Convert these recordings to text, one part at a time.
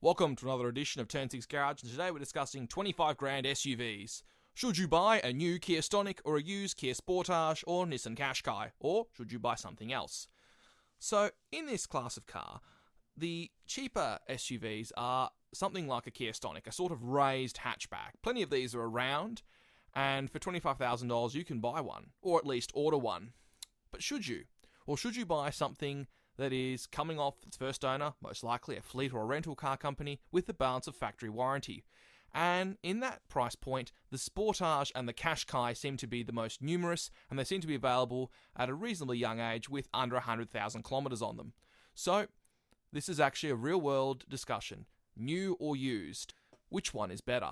Welcome to another edition of Turn 6 Garage, and today we're discussing 25 grand SUVs. Should you buy a new Kia Stonic or a used Kia Sportage or Nissan Qashqai, or should you buy something else? So, in this class of car, the cheaper SUVs are something like a Kia Stonic, a sort of raised hatchback. Plenty of these are around, and for $25,000 you can buy one, or at least order one. But should you? Or should you buy something that is coming off its first owner, most likely a fleet or a rental car company, with the balance of factory warranty? And in that price point, the Sportage and the Qashqai seem to be the most numerous, and they seem to be available at a reasonably young age with under 100,000 kilometres on them. So, this is actually a real-world discussion. New or used? Which one is better?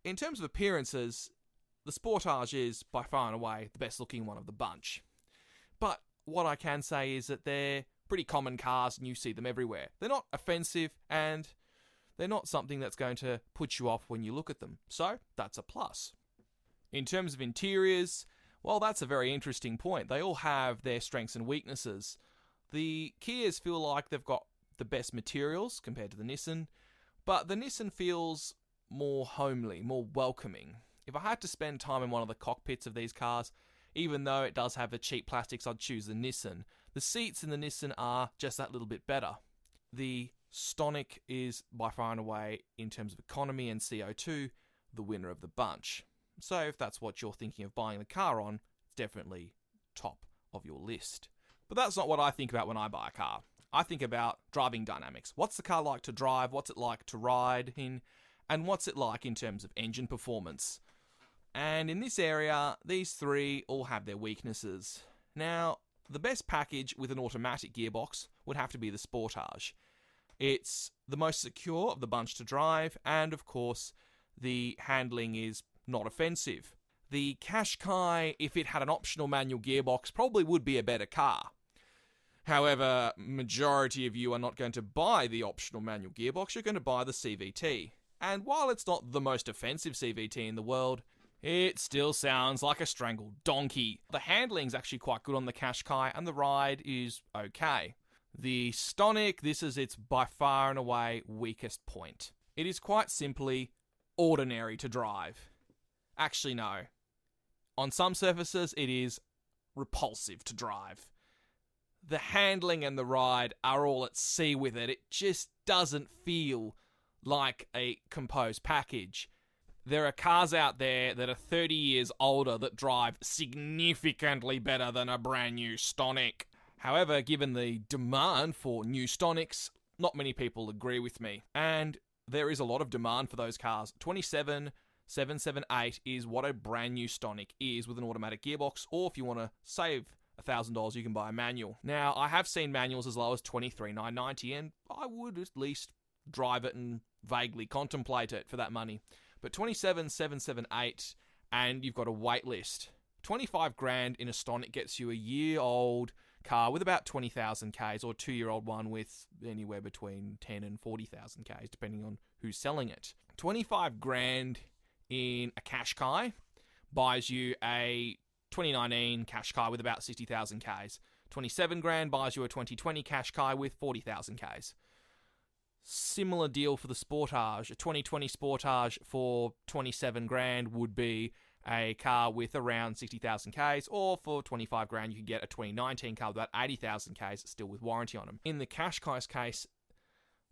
In terms of appearances, the Sportage is, by far and away, the best-looking one of the bunch. But what I can say is that they're pretty common cars and you see them everywhere. They're not offensive and they're not something that's going to put you off when you look at them. So, that's a plus. In terms of interiors, well, that's a very interesting point. They all have their strengths and weaknesses. The Kias feel like they've got the best materials compared to the Nissan, but the Nissan feels more homely, more welcoming. If I had to spend time in one of the cockpits of these cars, even though it does have the cheap plastics, I'd choose the Nissan. The seats in the Nissan are just that little bit better. The Stonic is by far and away, in terms of economy and CO2, the winner of the bunch. So if that's what you're thinking of buying the car on, it's definitely top of your list. But that's not what I think about when I buy a car. I think about driving dynamics. What's the car like to drive? What's it like to ride in? And what's it like in terms of engine performance? And in this area, these three all have their weaknesses. Now, the best package with an automatic gearbox would have to be the Sportage. It's the most secure of the bunch to drive, and of course, the handling is not offensive. The Qashqai, if it had an optional manual gearbox, probably would be a better car. However, majority of you are not going to buy the optional manual gearbox, you're going to buy the CVT. And while it's not the most offensive CVT in the world, it still sounds like a strangled donkey. The handling's actually quite good on the Qashqai, and the ride is okay. The Stonic, this is its by far and away weakest point. It is quite simply ordinary to drive. Actually, no. On some surfaces, it is repulsive to drive. The handling and the ride are all at sea with it. It just doesn't feel like a composed package. There are cars out there that are 30 years older that drive significantly better than a brand new Stonic. However, given the demand for new Stonics, not many people agree with me. And there is a lot of demand for those cars. 27,778 is what a brand new Stonic is with an automatic gearbox, or if you want to save $1,000, you can buy a manual. Now, I have seen manuals as low as $23,990, and I would at least drive it and vaguely contemplate it for that money. But 27,778, and you've got a wait list. 25 grand in a Stonic gets you a year-old car with about 20,000 Ks, or a 2-year-old one with anywhere between 10 and 40,000 Ks, depending on who's selling it. 25 grand in a Qashqai buys you a 2019 Qashqai with about 60,000 Ks. 27 grand buys you a 2020 Qashqai with 40,000 Ks. Similar deal for the Sportage. A 2020 Sportage for 27 grand would be a car with around 60,000 Ks, or for 25 grand you could get a 2019 car with about 80,000 Ks still with warranty on them. In the Qashqai's case,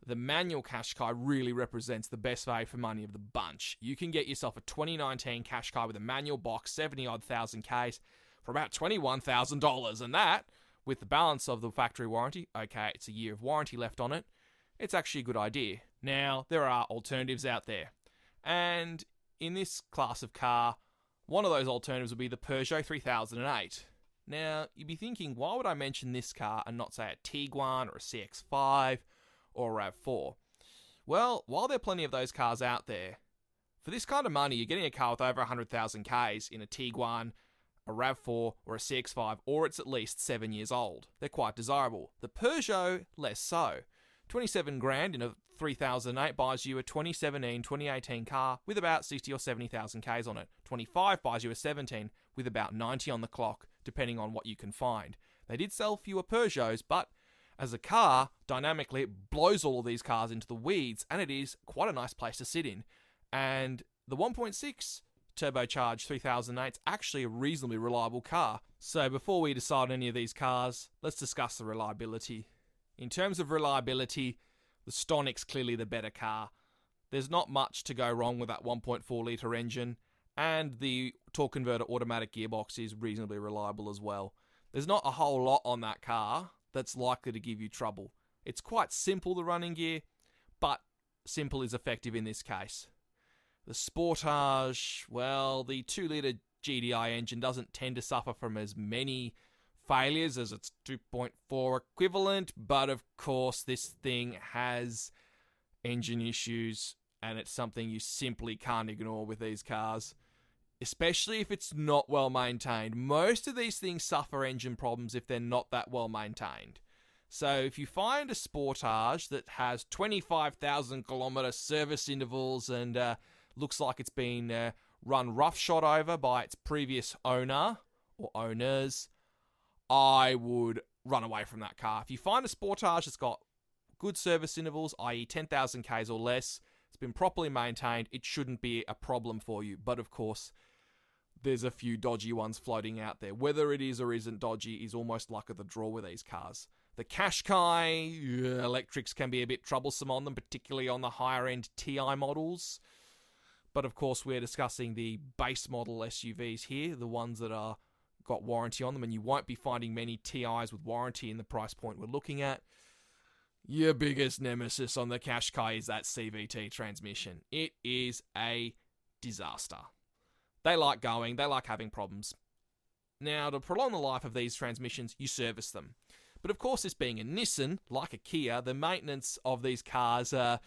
the manual Qashqai really represents the best value for money of the bunch. You can get yourself a 2019 Qashqai with a manual box, 70-odd thousand Ks for about $21,000, and that, with the balance of the factory warranty, okay, it's a year of warranty left on it, it's actually a good idea. Now, there are alternatives out there. And in this class of car, one of those alternatives would be the Peugeot 3008. Now, you'd be thinking, why would I mention this car and not say a Tiguan or a CX-5 or a RAV4? Well, while there are plenty of those cars out there, for this kind of money, you're getting a car with over 100,000 Ks in a Tiguan, a RAV4 or a CX-5, or it's at least 7 years old. They're quite desirable. The Peugeot, less so. 27 grand in a 3008 buys you a 2017-2018 car with about 60 or 70,000 Ks on it. 25 buys you a 17 with about 90 on the clock, depending on what you can find. They did sell fewer Peugeots, but As a car, dynamically, it blows all of these cars into the weeds, and it is quite a nice place to sit in. And the 1.6 turbocharged 3008 is actually a reasonably reliable car. So before we decide on any of these cars, let's discuss the reliability. In terms of reliability, the Stonic's clearly the better car. There's not much to go wrong with that 1.4 litre engine, and the torque converter automatic gearbox is reasonably reliable as well. There's not a whole lot on that car that's likely to give you trouble. It's quite simple, the running gear, but simple is effective in this case. The Sportage, well, the 2 litre GDI engine doesn't tend to suffer from as many failures as its 2.4 equivalent, but of course this thing has engine issues, and it's something you simply can't ignore with these cars, especially if it's not well maintained. Most of these things suffer engine problems if they're not that well maintained. So if you find a Sportage that has 25,000 kilometre service intervals and looks like it's been run roughshod over by its previous owner or owners, I would run away from that car. If you find a Sportage that's got good service intervals, i.e. 10,000 Ks or less, it's been properly maintained, it shouldn't be a problem for you. But of course, there's a few dodgy ones floating out there. Whether it is or isn't dodgy is almost luck of the draw with these cars. The Qashqai, electrics can be a bit troublesome on them, particularly on the higher end TI models. But of course, we're discussing the base model SUVs here, the ones that are got warranty on them, and you won't be finding many TIs with warranty in the price point we're looking at. Your biggest nemesis on the Qashqai is that CVT transmission. It is a disaster. They like going, they like having problems. Now, to prolong the life of these transmissions, you service them. But of course, this being a Nissan, like a Kia, the maintenance of these cars are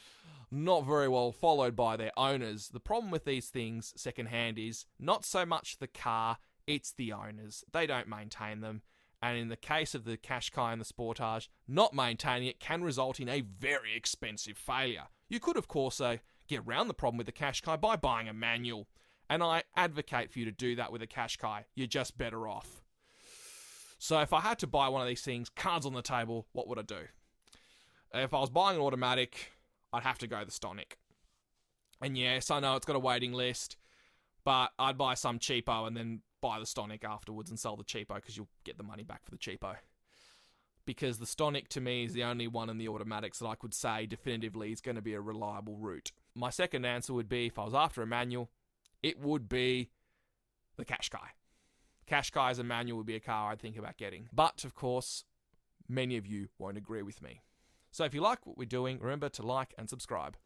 not very well followed by their owners. The problem with these things, secondhand, is not so much the car, it's the owners. They don't maintain them. And in the case of the Qashqai and the Sportage, not maintaining it can result in a very expensive failure. You could, of course, get around the problem with the Qashqai by buying a manual. And I advocate for you to do that with a Qashqai. You're just better off. So if I had to buy one of these things, cards on the table, what would I do? If I was buying an automatic, I'd have to go the Stonic. And yes, I know it's got a waiting list, but I'd buy some cheapo and then buy the Stonic afterwards and sell the cheapo because you'll get the money back for the cheapo. Because the Stonic, to me, is the only one in the automatics that I could say definitively is going to be a reliable route. My second answer would be, if I was after a manual, it would be the Qashqai. Qashqai as a manual would be a car I'd think about getting. But, of course, many of you won't agree with me. So if you like what we're doing, remember to like and subscribe.